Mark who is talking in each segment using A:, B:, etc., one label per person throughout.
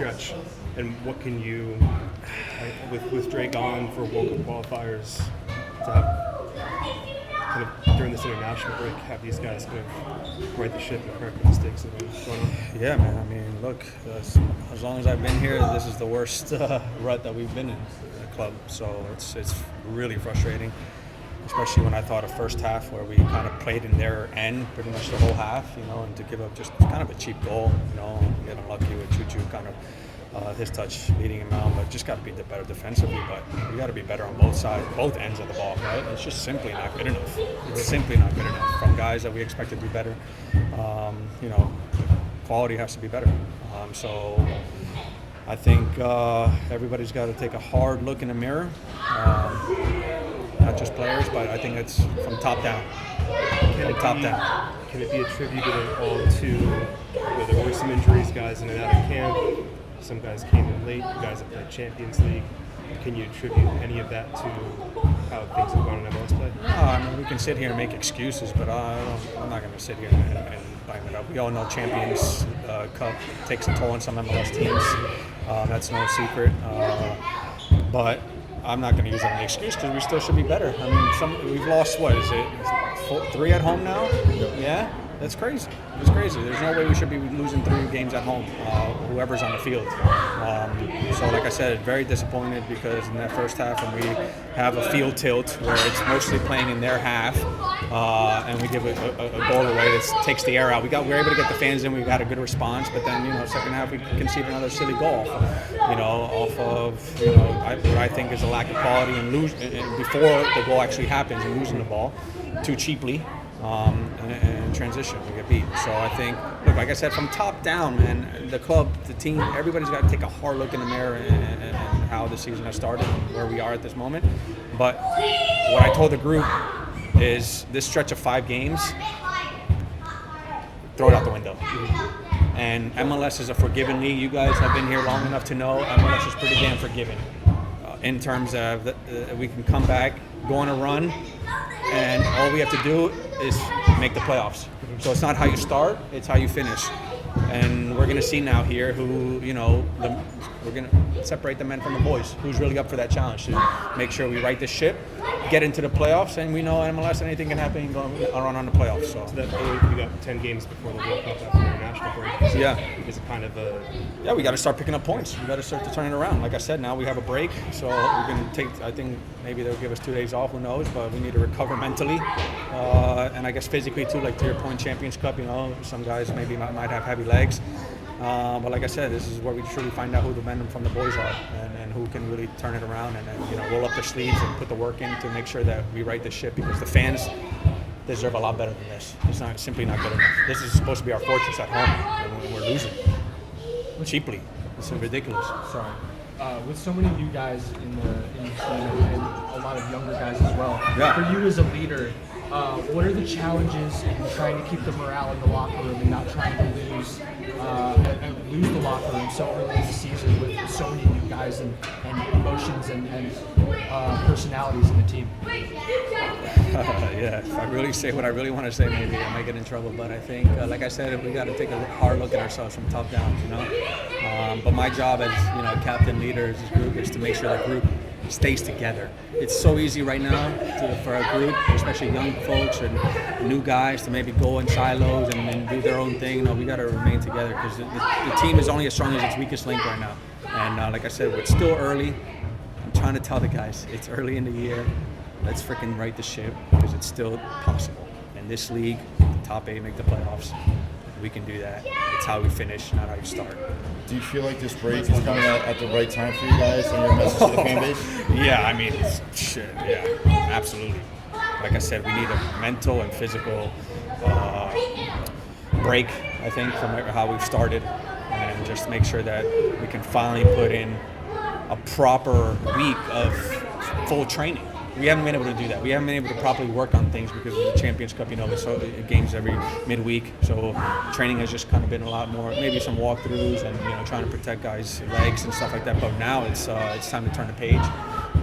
A: stretch, and what can you, with Drake on for World Cup qualifiers, to have kind of during this international break, have these guys kind of right the ship and correct the mistakes that have been going on?
B: Yeah, man. I mean, look, as long as I've been here, this is the worst rut that we've been in the club. So it's really frustrating, especially when I thought a first half where we kind of played in their end pretty much the whole half, and to give up just kind of a cheap goal, get unlucky with Choo kind of his touch leading him out, but just got to be better defensively. But you got to be better on both sides, both ends of the ball, right? It's just simply not good enough. It's simply not good enough from guys that we expect to do better. Quality has to be better. So I think everybody's got to take a hard look in the mirror. Not just players, but I think it's from top down.
A: Can it be attributed at all to there were some injuries, guys in and out of camp? Some guys came in late, guys that played Champions League. Can you attribute any of that to how things have gone in MLS play?
B: No, I mean, we can sit here and make excuses, but I'm not going to sit here and blame it up. We all know Champions Cup takes a toll on some MLS teams. That's no secret. But I'm not going to use that as an excuse because we still should be better. I mean, we've lost, what is it, 3 at home now? Yeah? That's crazy. It's crazy. There's no way we should be losing 3 games at home, whoever's on the field. So like I said, very disappointed because in that first half when we have a field tilt where it's mostly playing in their half and we give a goal away that takes the air out. We were able to get the fans in. We got a good response, but then, second half we conceded another silly goal, off of, what I think is a lack of quality and before the goal actually happens and losing the ball too cheaply. And transition, we get beat. So I think, look, like I said, from top down, man, the club, the team, everybody's got to take a hard look in the mirror and how the season has started and where we are at this moment. But what I told the group is this stretch of 5 games, throw it out the window. And MLS is a forgiving league. You guys have been here long enough to know MLS is pretty damn forgiving in terms of we can come back, go on a run, and all we have to do is make the playoffs. So it's not how you start, it's how you finish. And we're going to see now here who, we're going to separate the men from the boys. Who's really up for that challenge to make sure we right the ship, get into the playoffs, and we know MLS, anything can happen going on the playoffs. So
A: that we got 10 games before the World Cup after the international break. So
B: yeah.
A: Is it kind of a...
B: Yeah, we got to start picking up points. We got to start to turn it around. Like I said, now we have a break, so we're going to take, I think maybe they'll give us 2 days off, who knows, but we need to recover mentally. And I guess physically too, like to your point, Champions Cup, some guys maybe might have heavy legs. But like I said, this is where we truly find out who the men from the boys are and who can really turn it around and roll up their sleeves and put the work in to make sure that we right the ship, because the fans deserve a lot better than this. It's simply not good enough. This is supposed to be our fortress at home, and we're losing cheaply. It's ridiculous.
C: Sorry. With so many new guys in the team and a lot of younger guys as well, for you as a leader, what are the challenges in trying to keep the morale in the locker room and not trying to lose the locker room so early in the season with so many new guys and emotions and personalities in the team?
B: Yeah, if I really say what I really want to say, maybe I might get in trouble. But I think, like I said, we got to take a hard look at ourselves from top down, But my job as, captain leader of this group is to make sure the group stays together. It's so easy right now for a group, especially young folks and new guys, to maybe go in silos and do their own thing. No, we got to remain together because the team is only as strong as its weakest link right now. And like I said, it's still early. I'm trying to tell the guys, it's early in the year. Let's freaking right the ship because it's still possible. In this league, the top 8 make the playoffs. We can do that. It's how we finish, not how you start.
D: Do you feel like this break is coming out at the right time for you guys and your message to the fan base?
B: Yeah, I mean, yeah, absolutely. Like I said, we need a mental and physical break, I think, from how we've started, and just make sure that we can finally put in a proper week of full training. We haven't been able to do that. We haven't been able to properly work on things because of the Champions Cup, it's games every midweek. So training has just kind of been a lot more, maybe some walkthroughs and, trying to protect guys' legs and stuff like that. But now it's time to turn the page.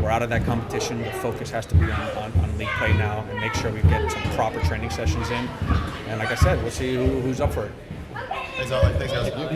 B: We're out of that competition. The focus has to be on league play now and make sure we get some proper training sessions in. And like I said, we'll see who's up for it.
D: Thanks, guys.